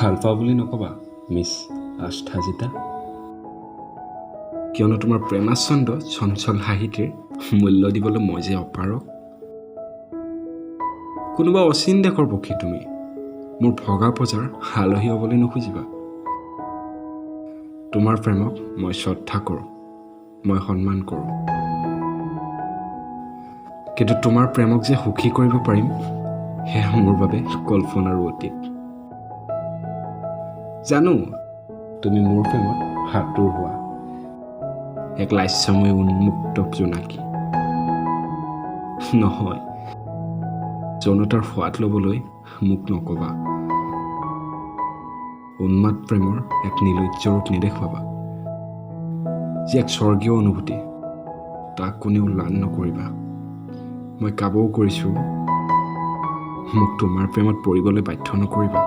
ভাল পাওঁ বুলি নক'বা মিছ আস্থাজিতা, কিয়নো তোমাৰ প্ৰেমাচন্দ চঞ্চল হাঁহিটিৰ মূল্য দিবলৈ মই যে অপাৰক। কোনোবা অচিন দেশৰ পক্ষী তুমি, মোৰ ভগা পজাৰ আলহী হ'বলৈ নোখোজিবা। তোমাৰ প্ৰেমক মই শ্ৰদ্ধা কৰোঁ, মই সন্মান কৰোঁ, কিন্তু তোমাৰ প্ৰেমক যে সুখী কৰিব পাৰিম সেয়া মোৰ বাবে কল্পনাৰো অতীত। জানো তুমি মোৰ প্ৰেমত সাঁতোৰ হোৱা এক লাস্যময় উন্মুক্ত জোনাকী নহয়, যৌনতাৰ সোৱাদ ল'বলৈ মোক নক'বা। উন্মাদ প্ৰেমৰ এক নিৰ্লজ্জ ৰূপ নেদেখুৱাবা, যি এক স্বৰ্গীয় অনুভূতি, তাক কোনেও লান নকৰিবা। মই কাবৌ কৰিছোঁ, মোক তোমাৰ প্ৰেমত পৰিবলৈ বাধ্য নকৰিবা।